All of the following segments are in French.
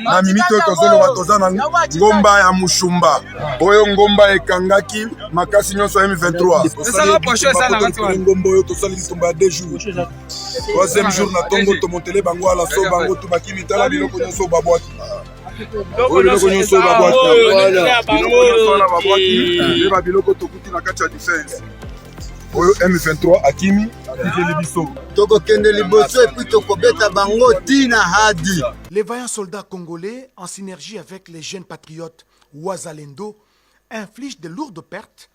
Na mimito tozoloba toza na ngomba ya mushumba oyo ngomba ekangaki makasi nyonso ya M23 ngomba oyo tosali litumba ya 2 jours. Troisième jour na tongo tomontele bango ala so bango tubaki mitala biloko nyonso babwaki biloko nyonso babwaki biloko tokuti na kati ya defense oyo M23 akimi akikeli biso tokokende liboso epuis tokobeta bango tina hadi. Les vaillants soldats congolais, en synergie avec les jeunes patriotes Ouazalendo, infligent de lourdes pertes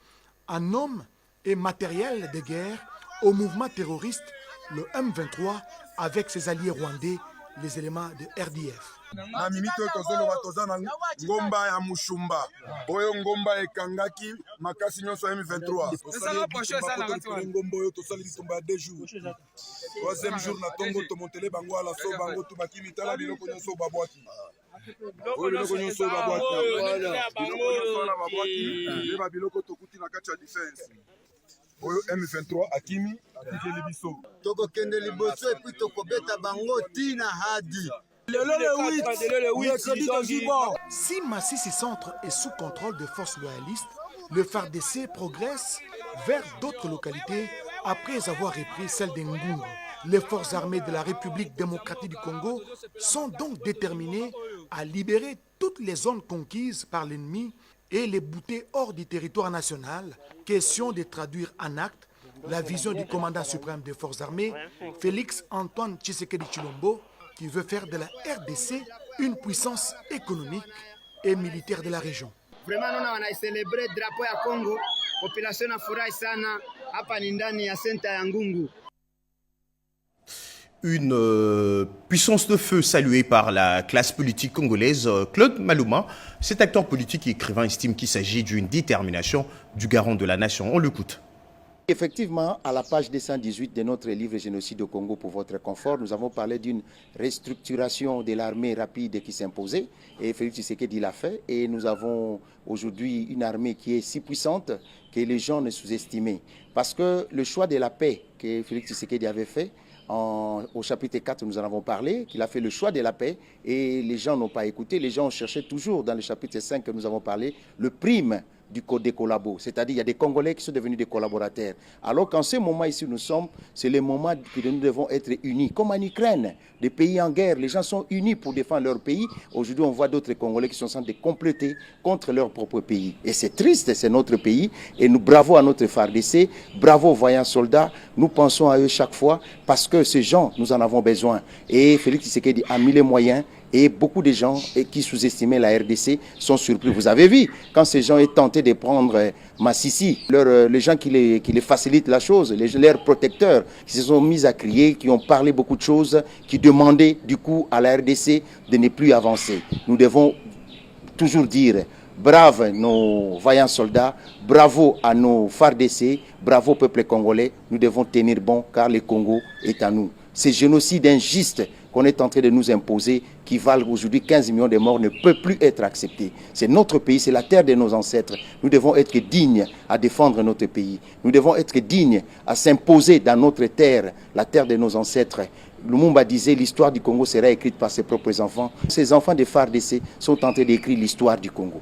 en hommes et matériel de guerre au mouvement terroriste, le M23, avec ses alliés rwandais, les éléments de RDF. Na mimito tozoloba toza na ngomba ya mushumba oyo ngomba ekangaki makasi nyonso ya M23 ngomba oyo tosali litumba ya 2 jours. Troisième jour na tongo tomontele bango ala so bango tubaki mitala biloko nyonso babwaki biloko nyonso babwaki biloko tokuti na kati ya defense oyo M23 akimi akikeli biso tokokende liboso epuis tokobeta bango tina hadi. Si Massissi Centre est sous contrôle des forces loyalistes, le FARDC progresse vers d'autres localités après avoir repris celle d'Ngungu. Les forces armées de la République démocratique du Congo sont donc déterminées à libérer toutes les zones conquises par l'ennemi et les bouter hors du territoire national. Question de traduire en acte la vision du commandant suprême des forces armées, Félix Antoine Tshisekedi Tshilombo, qui veut faire de la RDC une puissance économique et militaire de la région. Vraiment, nous avons célébré le drapeau à Congo. La population a furahi sana hapa ni ndani ya senta ya Ngungu. Une puissance de feu saluée par la classe politique congolaise. Claude Malouma, cet acteur politique et écrivain, estime qu'il s'agit d'une détermination du garant de la nation. On l'écoute. Effectivement, à la page 218 de notre livre Génocide au Congo pour votre confort, nous avons parlé d'une restructuration de l'armée rapide qui s'imposait et Félix Tshisekedi l'a fait et nous avons aujourd'hui une armée qui est si puissante que les gens ne sous-estimaient. Parce que le choix de la paix que Félix Tshisekedi avait fait, au chapitre 4, nous en avons parlé, qu'il a fait le choix de la paix et les gens n'ont pas écouté. Les gens cherchaient toujours, dans le chapitre 5 que nous avons parlé, le prime du code des collabos. C'est-à-dire qu'il y a des Congolais qui sont devenus des collaborateurs. Alors qu'en ce moment ici nous sommes, c'est le moment que nous devons être unis. Comme en Ukraine, des pays en guerre, les gens sont unis pour défendre leur pays. Aujourd'hui, on voit d'autres Congolais qui sont en train de compléter contre leur propre pays. Et c'est triste, c'est notre pays. Et nous, bravo à notre FARDC, bravo aux voyants soldats. Nous pensons à eux chaque fois parce que ces gens, nous en avons besoin. Et Félix Tshisekedi a mis les moyens. Et beaucoup de gens qui sous-estimaient la RDC sont surpris. Vous avez vu, quand ces gens ont tenté de prendre Massissi, les gens qui les facilitent la chose, leurs protecteurs, qui se sont mis à crier, qui ont parlé beaucoup de choses, qui demandaient du coup à la RDC de ne plus avancer. Nous devons toujours dire brave nos vaillants soldats, bravo à nos FARDC, bravo au peuple congolais. Nous devons tenir bon car le Congo est à nous. Ces génocides injustes qu'on est en train de nous imposer, qui valent aujourd'hui 15 millions de morts, ne peut plus être accepté. C'est notre pays, c'est la terre de nos ancêtres. Nous devons être dignes à défendre notre pays. Nous devons être dignes à s'imposer dans notre terre, la terre de nos ancêtres. Lumumba disait l'histoire du Congo sera écrite par ses propres enfants. Ces enfants des FARDC sont en train d'écrire l'histoire du Congo.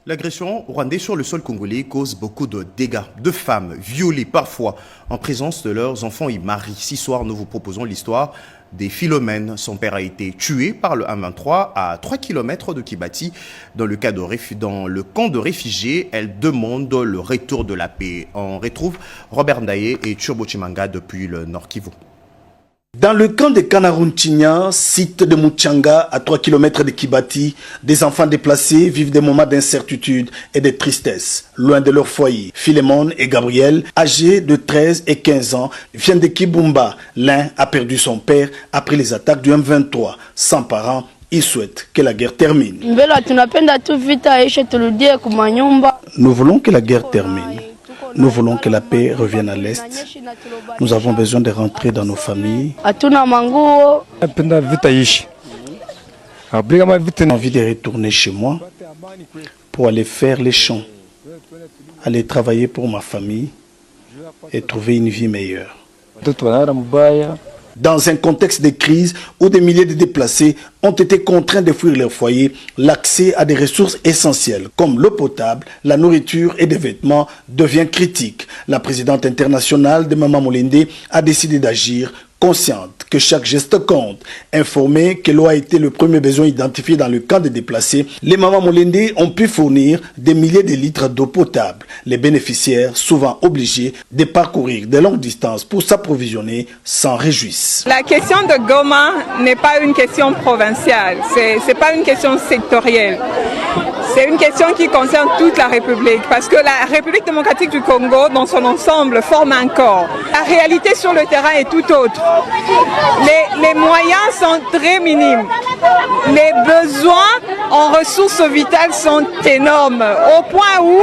L'agression rwandaise sur le sol congolais cause beaucoup de dégâts. Deux femmes violées parfois en présence de leurs enfants et maris. Ce soir, nous vous proposons l'histoire des Philomènes. Son père a été tué par le M23 à 3 km de Kibati. Dans le camp de réfugiés, elle demande le retour de la paix. On retrouve Robert Ndaye et Turbo Chimanga depuis le Nord Kivu. Dans le camp de Kanarunchinya, site de Muchanga, à 3 km de Kibati, des enfants déplacés vivent des moments d'incertitude et de tristesse, loin de leur foyer. Philémon et Gabriel, âgés de 13 et 15 ans, viennent de Kibumba. L'un a perdu son père après les attaques du M23. Sans parents, ils souhaitent que la guerre termine. Nous voulons que la guerre termine. Nous voulons que la paix revienne à l'Est. Nous avons besoin de rentrer dans nos familles. J'ai envie de retourner chez moi pour aller faire les champs, aller travailler pour ma famille et trouver une vie meilleure. Dans un contexte de crise où des milliers de déplacés ont été contraints de fuir leur foyer, l'accès à des ressources essentielles comme l'eau potable, la nourriture et des vêtements devient critique. La présidente internationale de Mama Molende a décidé d'agir, consciente que chaque geste compte. Informée que l'eau a été le premier besoin identifié dans le camp des déplacés, les Mama Molende ont pu fournir des milliers de litres d'eau potable. Les bénéficiaires, souvent obligés de parcourir de longues distances pour s'approvisionner, s'en réjouissent. La question de Goma n'est pas une question provinciale, c'est pas une question sectorielle. C'est une question qui concerne toute la République, parce que la République démocratique du Congo, dans son ensemble, forme un corps. La réalité sur le terrain est tout autre. Les moyens sont très minimes. Les besoins en ressources vitales sont énormes, au point où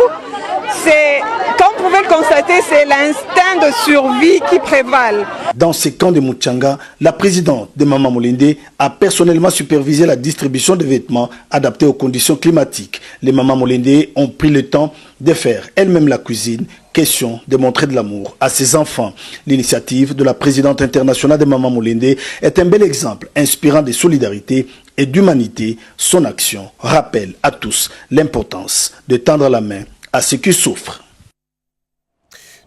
comme vous pouvez le constater, c'est l'instinct de survie qui prévale. Dans ces camps de Muchanga, la présidente de Mama Molende a personnellement supervisé la distribution de vêtements adaptés aux conditions climatiques. Les Mama Molende ont pris le temps de faire elles-mêmes la cuisine, question de montrer de l'amour à ses enfants. L'initiative de la présidente internationale de Mama Molende est un bel exemple inspirant de solidarité et d'humanité. Son action rappelle à tous l'importance de tendre la main à ceux qui souffrent.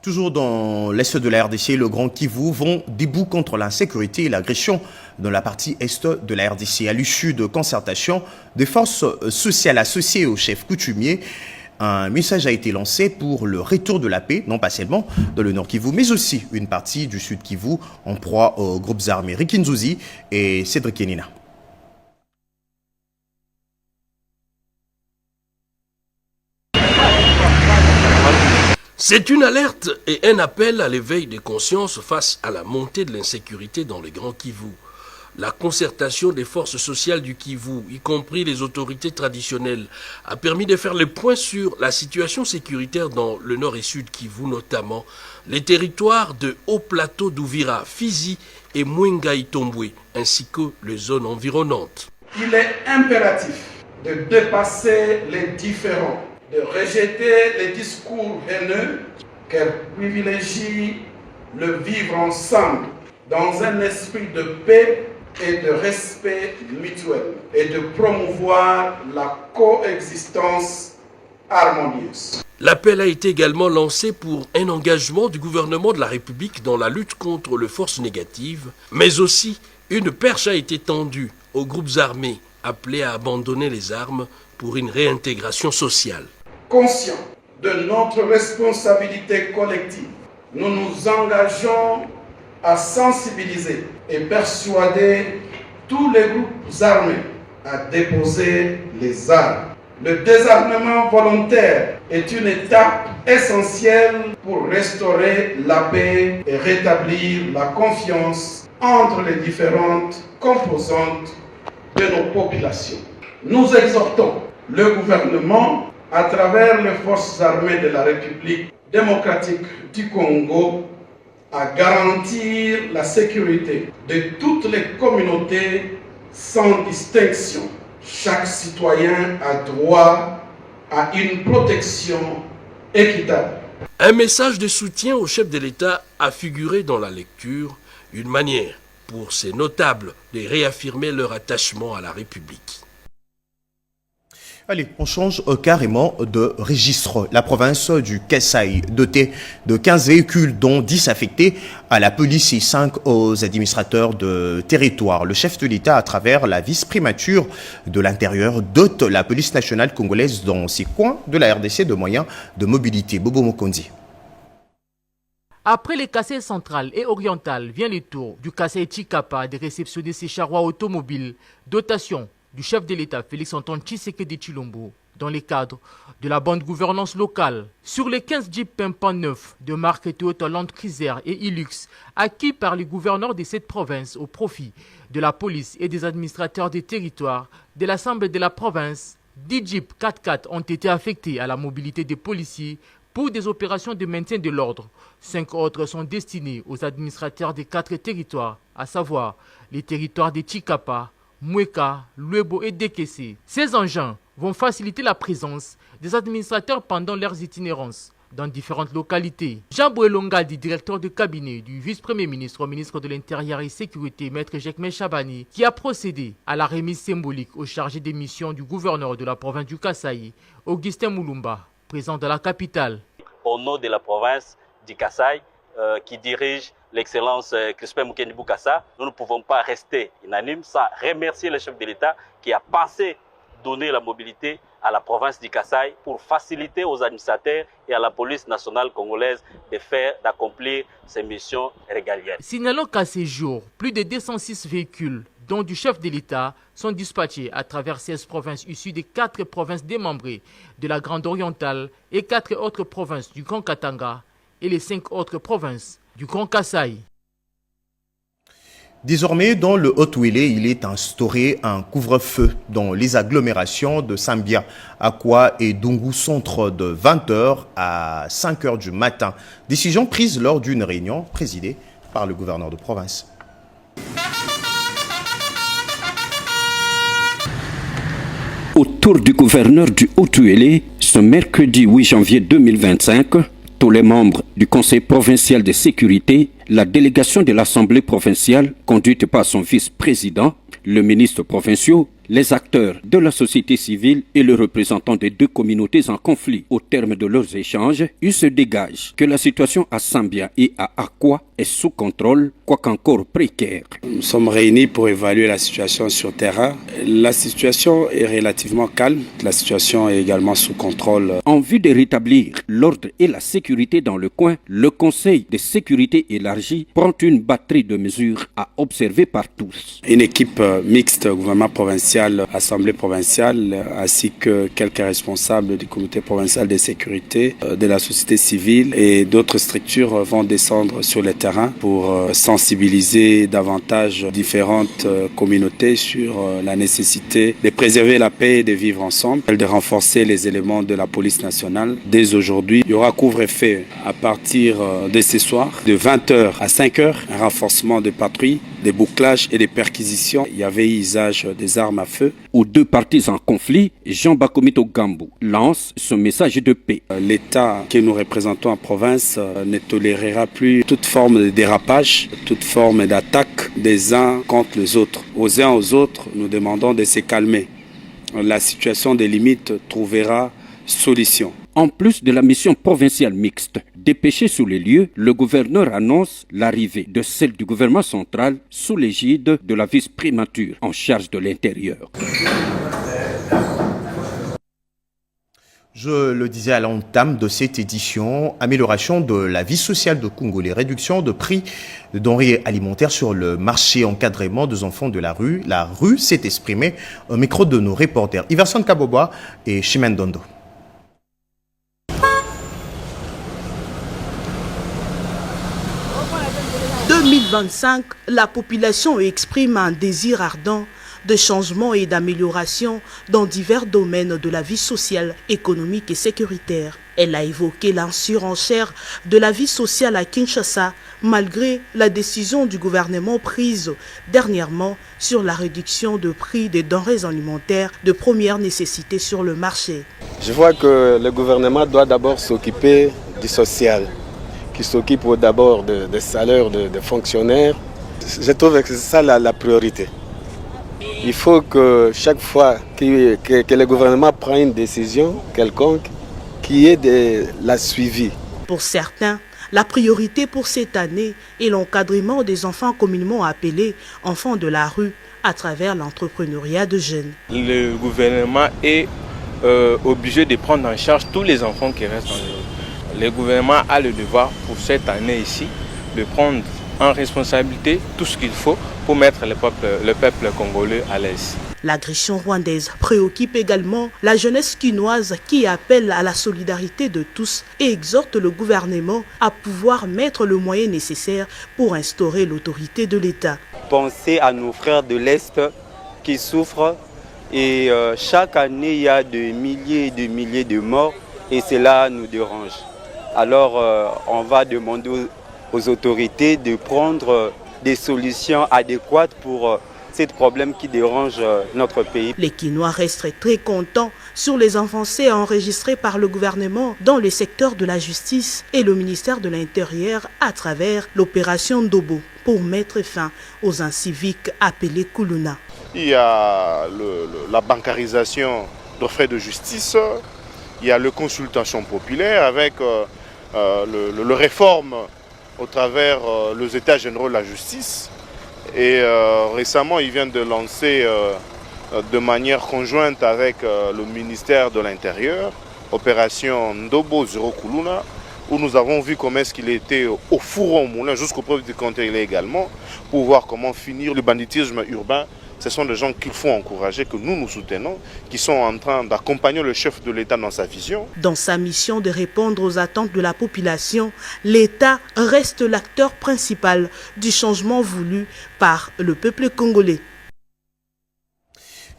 Toujours dans l'est de la RDC, le Grand Kivu vont debout contre l'insécurité et l'agression dans la partie est de la RDC. À l'issue de concertation des forces sociales associées au chef coutumier, un message a été lancé pour le retour de la paix, non pas seulement dans le Nord Kivu, mais aussi une partie du Sud Kivu en proie aux groupes armés Rikinzuzi et Cédric Kenina. C'est une alerte et un appel à l'éveil des consciences face à la montée de l'insécurité dans le Grand Kivu. La concertation des forces sociales du Kivu, y compris les autorités traditionnelles, a permis de faire le point sur la situation sécuritaire dans le nord et sud Kivu, notamment les territoires de Haut Plateau d'Ouvira, Fizi et Mwenga-Itombwe, ainsi que les zones environnantes. Il est impératif de dépasser les différends, de rejeter les discours haineux qui privilégient le vivre ensemble dans un esprit de paix et de respect mutuel et de promouvoir la coexistence harmonieuse. L'appel a été également lancé pour un engagement du gouvernement de la République dans la lutte contre les forces négatives, mais aussi une perche a été tendue aux groupes armés appelés à abandonner les armes pour une réintégration sociale. Conscients de notre responsabilité collective, nous nous engageons à sensibiliser et persuader tous les groupes armés à déposer les armes. Le désarmement volontaire est une étape essentielle pour restaurer la paix et rétablir la confiance entre les différentes composantes de nos populations. Nous exhortons le gouvernement à travers les forces armées de la République démocratique du Congo à garantir la sécurité de toutes les communautés sans distinction. Chaque citoyen a droit à une protection équitable. Un message de soutien au chef de l'État a figuré dans la lecture, une manière pour ces notables de réaffirmer leur attachement à la République. Allez, on change carrément de registre. La province du Kasaï, dotée de 15 véhicules, dont 10 affectés à la police et 5 aux administrateurs de territoire. Le chef de l'État, à travers la vice-primature de l'Intérieur, dote la police nationale congolaise dans ces coins de la RDC de moyens de mobilité. Bobo Mokondi. Après les Kasaï central et oriental, vient le tour du Kasaï Chikapa de réceptionner ses charrois automobiles, dotation du chef de l'État Félix-Antoine Tshisekedi Tshilombo dans le cadre de la bonne gouvernance locale. Sur les 15 jeeps pimpants neufs de marque Toyota Land Cruiser et Hilux acquis par les gouverneurs de cette province au profit de la police et des administrateurs des territoires de l'Assemblée de la province, 10 jeeps 4x4 ont été affectés à la mobilité des policiers pour des opérations de maintien de l'ordre. 5 autres sont destinés aux administrateurs des 4 territoires, à savoir les territoires de Chikapa, Mweka, Luebo et Dekese. Ces engins vont faciliter la présence des administrateurs pendant leurs itinérances, dans différentes localités. Jean Bouelongadi, directeur de cabinet du vice-premier ministre au ministre de l'Intérieur et Sécurité, Maître Jekme Chabani, qui a procédé à la remise symbolique au chargé des missions du gouverneur de la province du Kasaï, Augustin Moulumba, présent dans la capitale. Au nom de la province du Kasaï, qui dirige l'excellence Crispin Mukendi Boukassa, nous ne pouvons pas rester unanimes sans remercier le chef de l'État qui a pensé donner la mobilité à la province du Kasaï pour faciliter aux administrateurs et à la police nationale congolaise d'accomplir ces missions régaliennes. Signalons qu'à ces jours, plus de 206 véhicules, dont du chef de l'État, sont dispatchés à travers 16 provinces issues des 4 provinces démembrées de la Grande Orientale et 4 autres provinces du Grand Katanga et les 5 autres provinces du Grand Kasaï. Désormais, dans le Haut-Ouélé, il est instauré un couvre-feu dans les agglomérations de Sambia, Akwa et Dungu Centre de 20h à 5h du matin. Décision prise lors d'une réunion présidée par le gouverneur de province. Au tour du gouverneur du Haut-Ouélé, ce mercredi 8 janvier 2025, tous les membres du Conseil provincial de sécurité, la délégation de l'Assemblée provinciale, conduite par son vice-président, le ministre provincial, les acteurs de la société civile et le représentant des 2 communautés en conflit. Au terme de leurs échanges, il se dégage que la situation à Sambia et à Akwa est sous contrôle, quoique encore précaire. Nous sommes réunis pour évaluer la situation sur terrain. La situation est relativement calme. La situation est également sous contrôle. En vue de rétablir l'ordre et la sécurité dans le coin, le Conseil de sécurité élargi prend une batterie de mesures à observer par tous. Une équipe mixte, gouvernement provincial, assemblée provinciale, ainsi que quelques responsables du comité provincial de sécurité, de la société civile et d'autres structures vont descendre sur le terrain pour sensibiliser davantage différentes communautés sur la nécessité de préserver la paix et de vivre ensemble, de renforcer les éléments de la police nationale. Dès aujourd'hui, il y aura couvre-feu à partir de ce soir, de 20h à 5h, un renforcement de patrouilles, des bouclages et des perquisitions. Il y avait usage des armes à feu. Aux 2 parties en conflit, Jean Bakomito Gambou lance ce message de paix. L'État que nous représentons en province ne tolérera plus toute forme de dérapage, toute forme d'attaque des uns contre les autres. Aux uns aux autres, nous demandons de se calmer. La situation des limites trouvera solution. En plus de la mission provinciale mixte dépêchée sur les lieux, le gouverneur annonce l'arrivée de celle du gouvernement central sous l'égide de la vice-primature en charge de l'intérieur. Je le disais à l'entame de cette édition, amélioration de la vie sociale de Congolais, réduction de prix de denrées alimentaires sur le marché, encadrement des enfants de la rue. La rue s'est exprimée au micro de nos reporters Iverson Kaboboa et Chimène Dondo. En 2025, la population exprime un désir ardent de changement et d'amélioration dans divers domaines de la vie sociale, économique et sécuritaire. Elle a évoqué l'insurenchère de la vie sociale à Kinshasa, malgré la décision du gouvernement prise dernièrement sur la réduction de prix des denrées alimentaires de première nécessité sur le marché. Je vois que le gouvernement doit d'abord s'occuper du social, qui s'occupe d'abord des salaires des fonctionnaires. Je trouve que c'est ça la priorité. Il faut que chaque fois que le gouvernement prend une décision quelconque, qu'il y ait la suivi. Pour certains, la priorité pour cette année est l'encadrement des enfants communément appelés enfants de la rue à travers l'entrepreneuriat de jeunes. Le gouvernement est obligé de prendre en charge tous les enfants qui restent en rue. Le gouvernement a le devoir pour cette année ici de prendre en responsabilité tout ce qu'il faut pour mettre le peuple congolais à l'aise. L'agression rwandaise préoccupe également la jeunesse quinoise qui appelle à la solidarité de tous et exhorte le gouvernement à pouvoir mettre le moyen nécessaire pour instaurer l'autorité de l'État. Pensez à nos frères de l'Est qui souffrent et chaque année il y a des milliers et des milliers de morts et cela nous dérange. Alors on va demander aux autorités de prendre des solutions adéquates pour ces problèmes qui dérangent notre pays. Les Quinois restent très contents sur les avancées enregistrées par le gouvernement dans le secteur de la justice et le ministère de l'Intérieur à travers l'opération Ndobo pour mettre fin aux inciviques appelés Kuluna. Il y a la bancarisation de frais de justice, il y a la consultation populaire avec le réforme au travers les états généraux de la justice. Et récemment, il vient de lancer de manière conjointe avec le ministère de l'Intérieur, opération Ndobo Zero Kuluna, où nous avons vu comment est-ce qu'il était au four au moulin jusqu'au preuve du contraire également, pour voir comment finir le banditisme urbain. Ce sont des gens qu'il faut encourager, que nous soutenons, qui sont en train d'accompagner le chef de l'État dans sa vision. Dans sa mission de répondre aux attentes de la population, l'État reste l'acteur principal du changement voulu par le peuple congolais.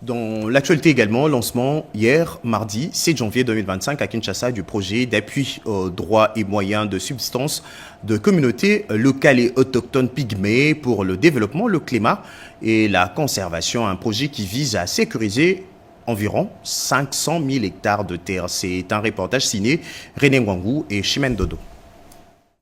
Dans l'actualité également, lancement hier, mardi 7 janvier 2025 à Kinshasa du projet d'appui aux droits et moyens de subsistance de communautés locales et autochtones pygmées pour le développement, le climat et la conservation. Un projet qui vise à sécuriser environ 500 000 hectares de terre. C'est un reportage signé René Ngwangou et Chimène Dodo.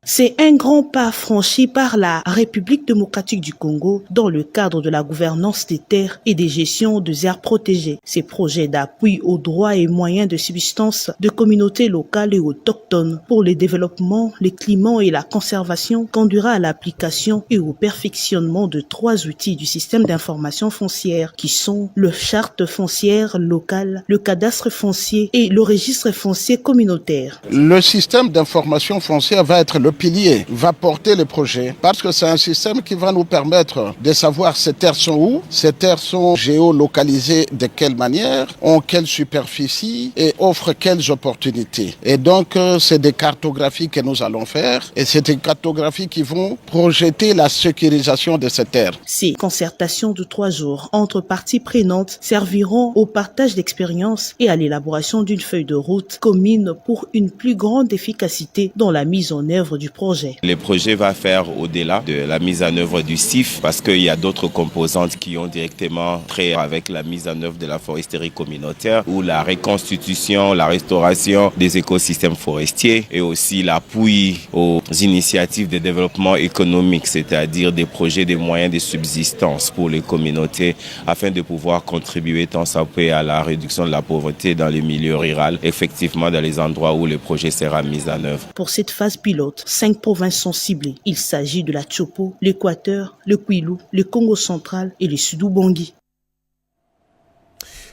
C'est un grand pas franchi par la République démocratique du Congo dans le cadre de la gouvernance des terres et des gestions des aires protégées. Ces projets d'appui aux droits et moyens de subsistance de communautés locales et autochtones pour le développement, le climat et la conservation conduira à l'application et au perfectionnement de 3 outils du système d'information foncière qui sont le charte foncière locale, le cadastre foncier et le registre foncier communautaire. Le système d'information foncière va être le pilier, va porter le projet parce que c'est un système qui va nous permettre de savoir ces terres sont où, ces terres sont géolocalisées de quelle manière, ont quelle superficie et offrent quelles opportunités. Et donc c'est des cartographies que nous allons faire et c'est des cartographies qui vont projeter la sécurisation de ces terres. Ces concertations de 3 jours entre parties prenantes serviront au partage d'expériences et à l'élaboration d'une feuille de route commune pour une plus grande efficacité dans la mise en œuvre du projet. Le projet va faire au-delà de la mise en œuvre du CIF parce qu'il y a d'autres composantes qui ont directement trait avec la mise en œuvre de la foresterie communautaire ou la reconstitution, la restauration des écosystèmes forestiers et aussi l'appui aux initiatives de développement économique, c'est-à-dire des projets de moyens de subsistance pour les communautés afin de pouvoir contribuer tant soit peu à la réduction de la pauvreté dans les milieux ruraux, effectivement dans les endroits où le projet sera mis en œuvre. Pour cette phase pilote, 5 provinces sont ciblées. Il s'agit de la Tchopo, l'Équateur, le Kwilu, le Congo central et le Sud-Ubangi.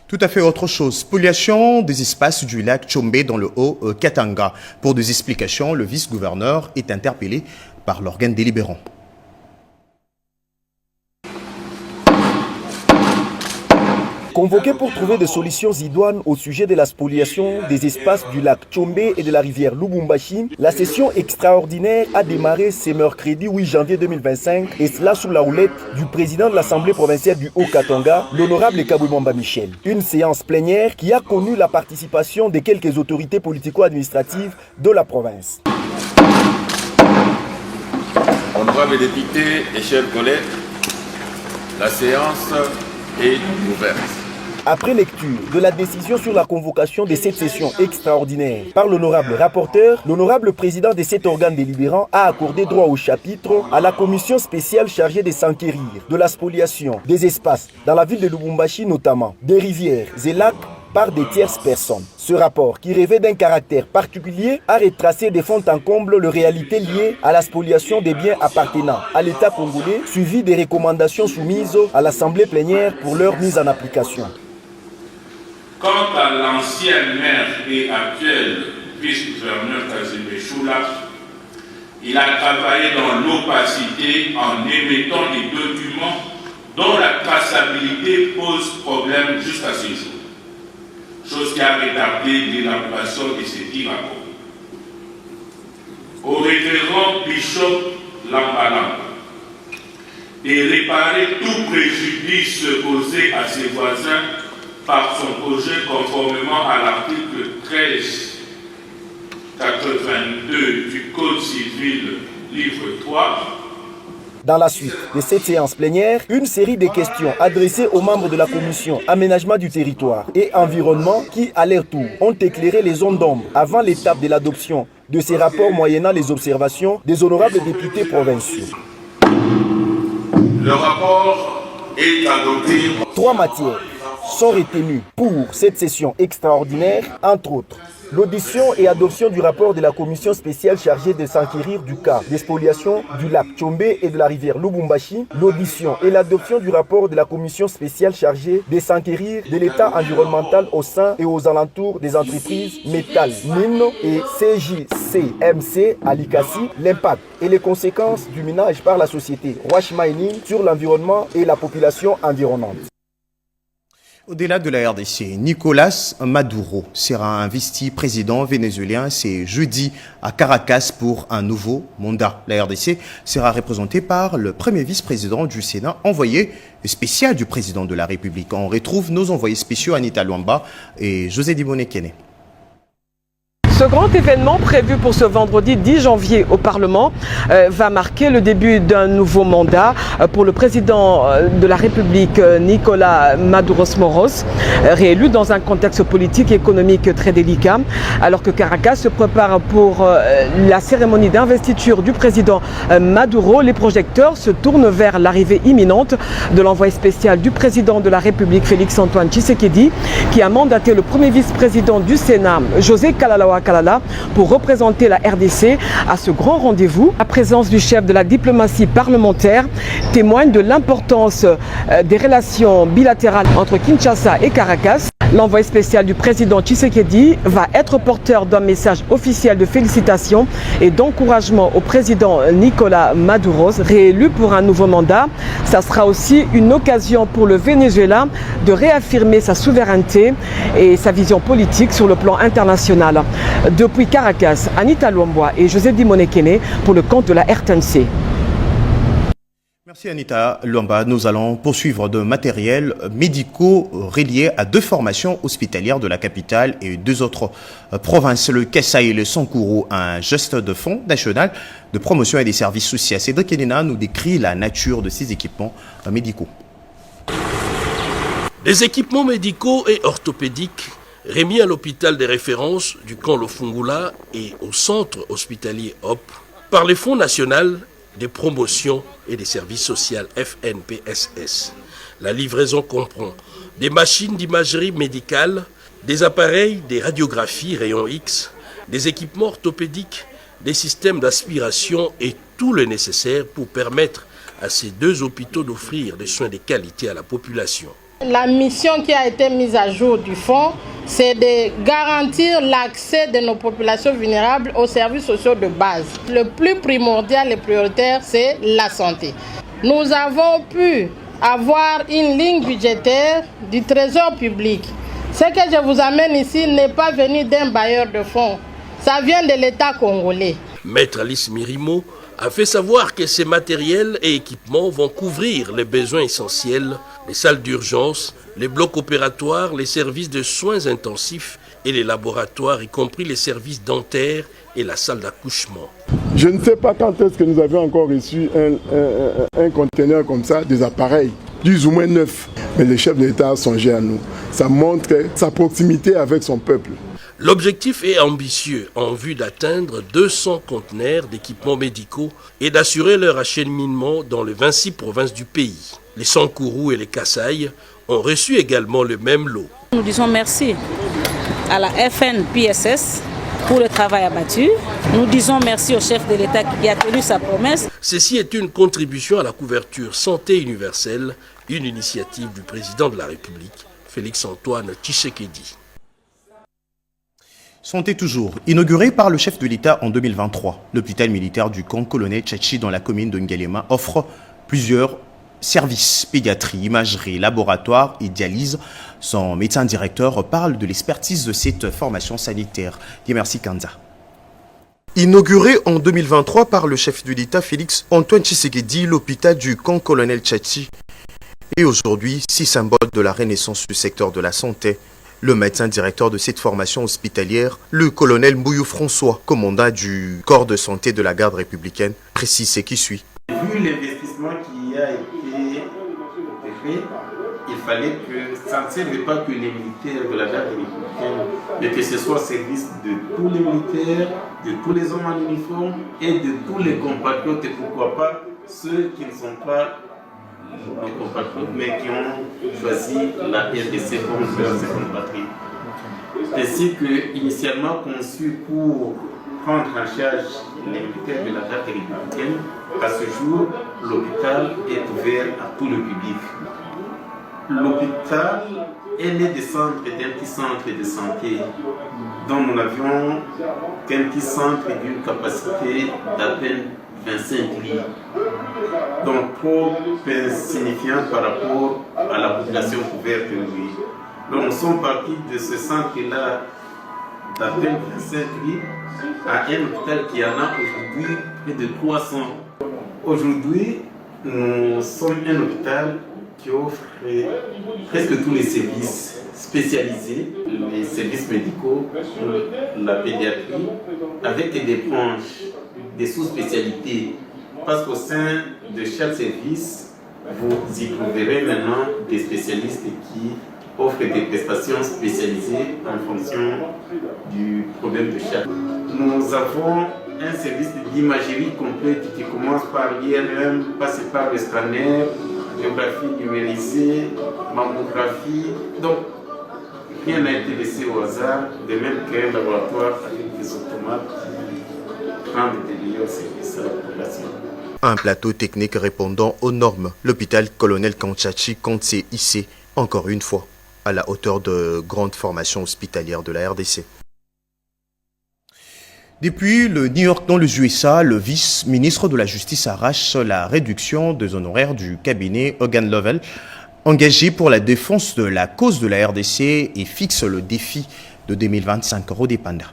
Tout à fait autre chose. Spoliation des espaces du lac Tchombe dans le Haut-Katanga. Pour des explications, le vice-gouverneur est interpellé par l'organe délibérant. Convoqué pour trouver des solutions idoines au sujet de la spoliation des espaces du lac Tchombe et de la rivière Lubumbashi, la session extraordinaire a démarré ce mercredi 8 janvier 2025 et cela sous la houlette du président de l'Assemblée provinciale du Haut-Katanga, l'honorable Kabouimamba Michel. Une séance plénière qui a connu la participation de quelques autorités politico-administratives de la province. Honorables députés et chers collègues, la séance est ouverte. Après lecture de la décision sur la convocation de cette session extraordinaire par l'honorable rapporteur, l'honorable président de cet organe délibérant a accordé droit au chapitre à la commission spéciale chargée de s'enquérir de la spoliation des espaces dans la ville de Lubumbashi notamment, des rivières et lacs par des tierces personnes. Ce rapport, qui rêvait d'un caractère particulier, a retracé de fond en comble les réalités liées à la spoliation des biens appartenant à l'État congolais, suivi des recommandations soumises à l'Assemblée plénière pour leur mise en application. Quant à l'ancien maire et actuel vice-gouverneur Kazimbe Choula, il a travaillé dans l'opacité en émettant des documents dont la traçabilité pose problème jusqu'à ce jour. Chose qui a retardé l'élaboration de ces 10 rapports. Au révérend Bishop Lambalamba de réparer tout préjudice causé à ses voisins par son projet conformément à l'article 1382 du Code civil, livre 3, Dans la suite de cette séance plénière, une série de questions adressées aux membres de la commission aménagement du territoire et environnement qui, à leur tour, ont éclairé les zones d'ombre avant l'étape de l'adoption de ces rapports moyennant les observations des honorables députés provinciaux. Le rapport est adopté. 3 matières sont retenues pour cette session extraordinaire, entre autres. L'audition et adoption du rapport de la commission spéciale chargée de s'enquérir du cas d'expoliation du lac Tchombe et de la rivière Lubumbashi. L'audition et l'adoption du rapport de la commission spéciale chargée de s'enquérir de l'état environnemental au sein et aux alentours des entreprises Métal Nino et CJCMC à Likasi, l'impact et les conséquences du minage par la société Wash Mining sur l'environnement et la population environnante. Au-delà de la RDC, Nicolas Maduro sera investi président vénézuélien ce jeudi à Caracas pour un nouveau mandat. La RDC sera représentée par le premier vice-président du Sénat, envoyé spécial du président de la République. On retrouve nos envoyés spéciaux Anita Luamba et José Dibone-Kene. Ce grand événement prévu pour ce vendredi 10 janvier au Parlement va marquer le début d'un nouveau mandat pour le président de la République, Nicolás Maduro Moros, réélu dans un contexte politique et économique très délicat. Alors que Caracas se prépare pour la cérémonie d'investiture du président Maduro, les projecteurs se tournent vers l'arrivée imminente de l'envoyé spécial du président de la République, Félix Antoine Tshisekedi, qui a mandaté le premier vice-président du Sénat, José Kalalawa Kalala, pour représenter la RDC à ce grand rendez-vous. La présence du chef de la diplomatie parlementaire témoigne de l'importance des relations bilatérales entre Kinshasa et Caracas. L'envoyé spécial du président Tshisekedi va être porteur d'un message officiel de félicitations et d'encouragement au président Nicolás Maduro, réélu pour un nouveau mandat. Ça sera aussi une occasion pour le Venezuela de réaffirmer sa souveraineté et sa vision politique sur le plan international. Depuis Caracas, Anita Luamba et José Dibone-Kene pour le compte de la RTNC. Merci Anita Luamba. Nous allons poursuivre de matériels médicaux reliés à 2 formations hospitalières de la capitale et 2 autres provinces, le Kasaï et le Sankuru, un geste de fonds national de promotion et des services sociaux. Cédric Enena nous décrit la nature de ces équipements médicaux. Des équipements médicaux et orthopédiques remis à l'hôpital des références du camp Lofungula et au centre hospitalier HOP par le Fonds national des promotions et des services sociaux FNPSS. La livraison comprend des machines d'imagerie médicale, des appareils, des radiographies rayons X, des équipements orthopédiques, des systèmes d'aspiration et tout le nécessaire pour permettre à ces 2 hôpitaux d'offrir des soins de qualité à la population. La mission qui a été mise à jour du fonds, c'est de garantir l'accès de nos populations vulnérables aux services sociaux de base. Le plus primordial et prioritaire, c'est la santé. Nous avons pu avoir une ligne budgétaire du Trésor public. Ce que je vous amène ici n'est pas venu d'un bailleur de fonds. Ça vient de l'État congolais. Maître Alice Mirimo a fait savoir que ces matériels et équipements vont couvrir les besoins essentiels, les salles d'urgence, les blocs opératoires, les services de soins intensifs et les laboratoires, y compris les services dentaires et la salle d'accouchement. Je ne sais pas quand est-ce que nous avions encore reçu un conteneur comme ça, des appareils, plus ou moins neufs. Mais le chef de l'État a songé à nous. Ça montre sa proximité avec son peuple. L'objectif est ambitieux en vue d'atteindre 200 conteneurs d'équipements médicaux et d'assurer leur acheminement dans les 26 provinces du pays. Les Sankuru et les Kasaï ont reçu également le même lot. Nous disons merci à la FNPSS pour le travail abattu. Nous disons merci au chef de l'État qui a tenu sa promesse. Ceci est une contribution à la couverture santé universelle, une initiative du président de la République, Félix Antoine Tshisekedi. Santé toujours. Inauguré par le chef de l'État en 2023, l'hôpital militaire du camp Colonel Tchachi dans la commune de Ngalema offre plusieurs services, pédiatrie, imagerie, laboratoire et dialyse. Son médecin directeur parle de l'expertise de cette formation sanitaire. Merci Kanza. Inauguré en 2023 par le chef de l'État Félix Antoine Tshisekedi, l'hôpital du camp Colonel Tchachi est aujourd'hui 6 symboles de la renaissance du secteur de la santé. Le médecin directeur de cette formation hospitalière, le colonel Mbouyou François, commandant du corps de santé de la garde républicaine, précise ce qui suit. Vu l'investissement fait, il fallait que ça ne servait pas que les militaires de la garde républicaine, mais que ce soit au service de tous les militaires, de tous les hommes en uniforme et de tous les compatriotes, et pourquoi pas ceux qui ne sont pas nos compatriotes, mais qui ont choisi la RDC comme leur seconde patrie. Ainsi que, initialement conçu pour prendre en charge les militaires de la garde républicaine, à ce jour, l'hôpital est ouvert à tout le public. L'hôpital est né d'un petit centre de santé dont nous n'avions qu'un petit centre d'une capacité d'à peine 25 lits. Donc trop insignifiant par rapport à la population couverte, oui. Donc nous sommes partis de ce centre-là d'à peine 25 lits à un hôpital qui en a aujourd'hui près de 300. Aujourd'hui, nous sommes un hôpital qui offre presque tous les services spécialisés, les services médicaux, la pédiatrie, avec des branches, des sous-spécialités. Parce qu'au sein de chaque service, vous y trouverez maintenant des spécialistes qui offrent des prestations spécialisées en fonction du problème de chaque. Nous avons un service d'imagerie complète qui commence par l'IRM, passe par le scanner, géographie numérisée, mammographie. Donc, rien n'a été laissé au hasard, de même qu'un laboratoire avec des automates qui rendent des meilleurs services à la population. Un plateau technique répondant aux normes. L'hôpital Colonel Kanchachi compte s'est hissé, encore une fois, à la hauteur de grandes formations hospitalières de la RDC. Depuis le New York dans les USA, le vice-ministre de la Justice arrache la réduction des honoraires du cabinet Hogan Lovells, engagé pour la défense de la cause de la RDC et fixe le défi de 2025. Rodé Panda.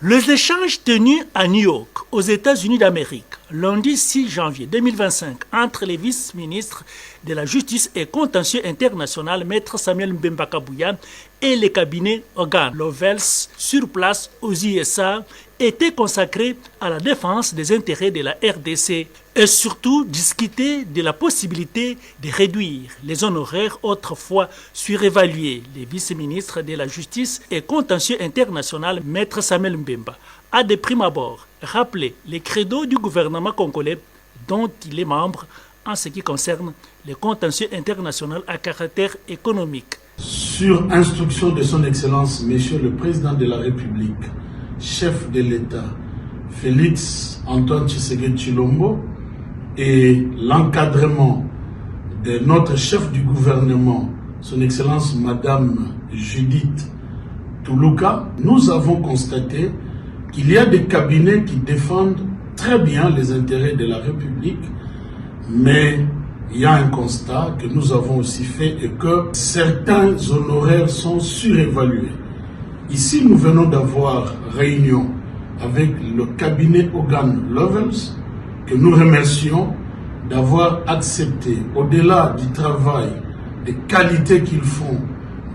Les échanges tenus à New York, aux États-Unis d'Amérique, lundi 6 janvier 2025, entre les vice-ministres de la Justice et Contentieux international, Maître Samuel Mbemba Kabouya, et les cabinets Hogan Lovells sur place aux USA, étaient consacrés à la défense des intérêts de la RDC et surtout discuter de la possibilité de réduire les honoraires autrefois surévalués. Les vice-ministres de la Justice et Contentieux international, Maître Samuel Mbemba, a de prime abord rappelé les credos du gouvernement congolais dont il est membre en ce qui concerne les contentieux international à caractère économique. Sur instruction de son Excellence, Monsieur le Président de la République, chef de l'État, Félix Antoine Tshisekedi Tshilombo, et l'encadrement de notre chef du gouvernement, son Excellence Madame Judith Toulouka, nous avons constaté qu'il y a des cabinets qui défendent très bien les intérêts de la République, mais il y a un constat que nous avons aussi fait et que certains honoraires sont surévalués. Ici, nous venons d'avoir réunion avec le cabinet Hogan Lovells, que nous remercions d'avoir accepté, au-delà du travail, des qualités qu'ils font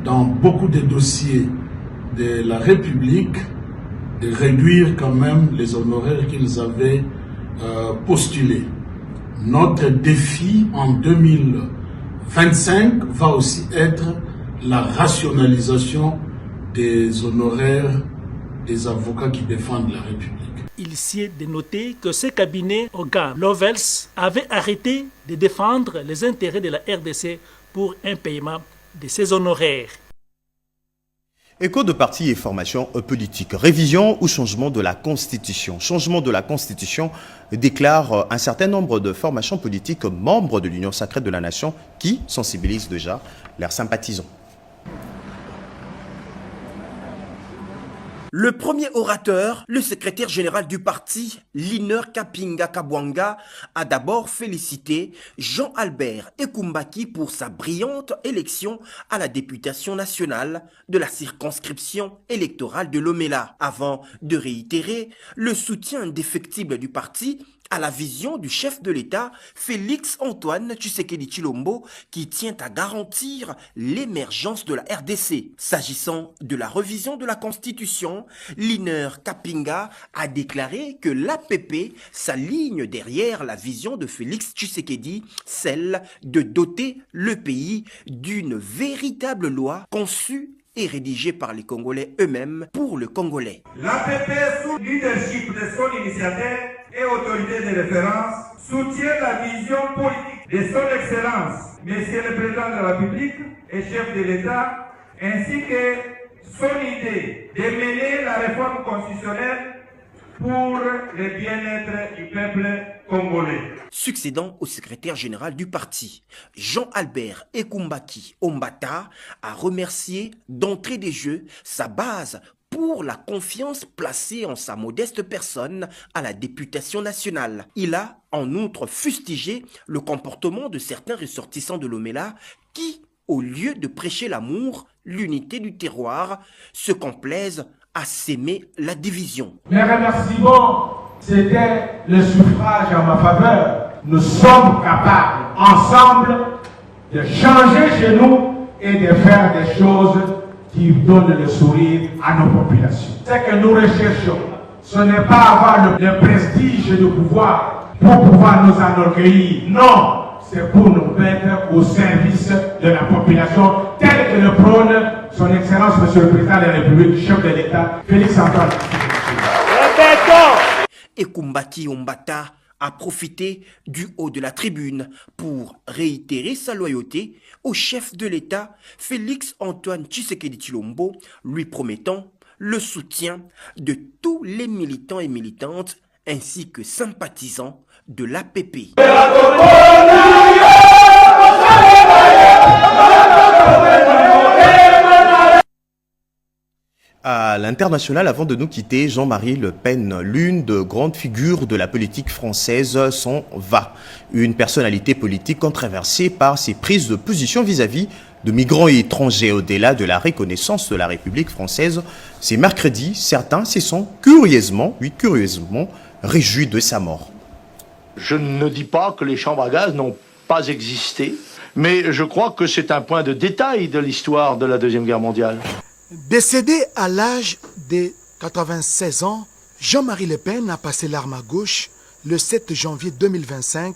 dans beaucoup de dossiers de la République, de réduire quand même les honoraires qu'ils avaient postulés. Notre défi en 2025 va aussi être la rationalisation des honoraires des avocats qui défendent la République. Il s'y est de noter que ce cabinet Hogan Lovells avait arrêté de défendre les intérêts de la RDC pour un paiement de ses honoraires. Écho de parti et formation politique. Révision ou changement de la Constitution. Changement de la Constitution déclare un certain nombre de formations politiques membres de l'Union sacrée de la Nation qui sensibilisent déjà leurs sympathisants. Le premier orateur, le secrétaire général du parti, Liner Kapinga Kabwanga, a d'abord félicité Jean-Albert Ekumbaki pour sa brillante élection à la députation nationale de la circonscription électorale de Lomela, avant de réitérer le soutien indéfectible du parti à la vision du chef de l'État, Félix Antoine Tshisekedi Tshilombo, qui tient à garantir l'émergence de la RDC. S'agissant de la revision de la Constitution, Liner Kapinga a déclaré que l'APP s'aligne derrière la vision de Félix Tshisekedi, celle de doter le pays d'une véritable loi conçue et rédigée par les Congolais eux-mêmes pour le Congolais. L'APP, sous leadership de son initiateur et autorité de référence, soutient la vision politique de son Excellence, Monsieur le Président de la République et chef de l'État, ainsi que son idée de mener la réforme constitutionnelle pour le bien-être du peuple congolais. Succédant au secrétaire général du parti, Jean-Albert Ekumbaki Ombata a remercié d'entrée des jeux sa base pour la confiance placée en sa modeste personne à la députation nationale. Il a en outre fustigé le comportement de certains ressortissants de l'Omela qui, au lieu de prêcher l'amour, l'unité du terroir, se complaisent à s'aimer la division. Mes remerciements, c'était le suffrage en ma faveur. Nous sommes capables, ensemble, de changer chez nous et de faire des choses qui donnent le sourire à nos populations. Ce que nous recherchons, ce n'est pas avoir le prestige du pouvoir pour pouvoir nous enorgueillir. Non, c'est pour nous mettre au service de la population, tel que le prône son Excellence, Monsieur le Président de la République, chef de l'État, Félix Antoine. Ekumbaki Ombata a profité du haut de la tribune pour réitérer sa loyauté au chef de l'État, Félix Antoine Tshisekedi Tshilombo, lui promettant le soutien de tous les militants et militantes ainsi que sympathisants de l'APP. À l'international, avant de nous quitter, Jean-Marie Le Pen, l'une des grandes figures de la politique française, s'en va. Une personnalité politique controversée par ses prises de position vis-à-vis de migrants et étrangers au-delà de la reconnaissance de la République française. C'est mercredi, certains se sont curieusement réjouis de sa mort. Je ne dis pas que les chambres à gaz n'ont pas existé, mais je crois que c'est un point de détail de l'histoire de la Deuxième Guerre mondiale. Décédé à l'âge de 96 ans, Jean-Marie Le Pen a passé l'arme à gauche le 7 janvier 2025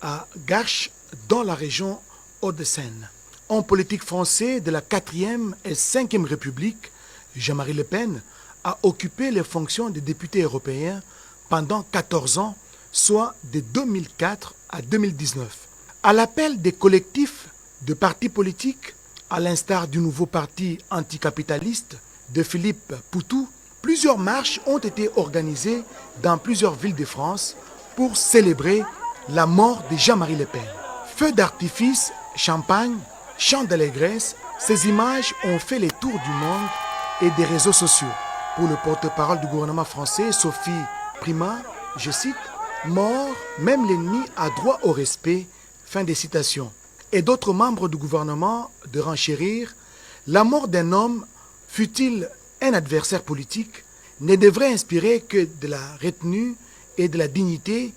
à Garches, dans la région Hauts-de-Seine. Homme politique français de la 4e et 5e République, Jean-Marie Le Pen a occupé les fonctions de député européen pendant 14 ans, soit de 2004 à 2019. À l'appel des collectifs de partis politiques, à l'instar du nouveau parti anticapitaliste de Philippe Poutou, plusieurs marches ont été organisées dans plusieurs villes de France pour célébrer la mort de Jean-Marie Le Pen. Feux d'artifice, champagne, chants d'allégresse, ces images ont fait les tours du monde et des réseaux sociaux. Pour le porte-parole du gouvernement français, Sophie Primas, je cite, « Mort, même l'ennemi a droit au respect », fin des citations. Et d'autres membres du gouvernement de renchérir, la mort d'un homme, fût-il un adversaire politique, ne devrait inspirer que de la retenue et de la dignité,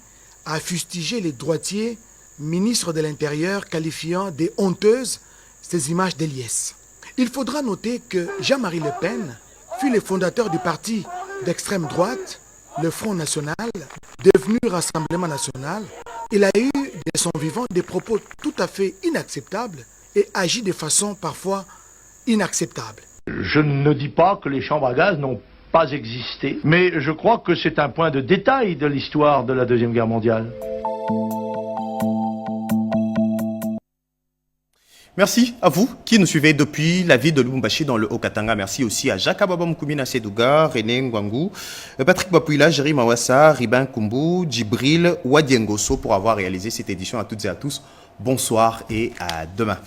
à fustiger les droitiers, ministres de l'Intérieur, qualifiant de honteuses ces images de liesse. Il faudra noter que Jean-Marie Le Pen fut le fondateur du parti d'extrême droite, le Front National, devenu Rassemblement National. Il a eu de son vivant des propos tout à fait inacceptables et agi de façon parfois inacceptable. Je ne dis pas que les chambres à gaz n'ont pas existé, mais je crois que c'est un point de détail de l'histoire de la Deuxième Guerre mondiale. Merci à vous qui nous suivez depuis la ville de Lubumbashi dans le Haut-Katanga. Merci aussi à Jacques Ababa Moukoumina Sedouga, René Ngwangou, Patrick Bapouila, Jerry Mawassa, Ribin Kumbu, Djibril Wadiengoso pour avoir réalisé cette édition. À toutes et à tous, bonsoir et à demain.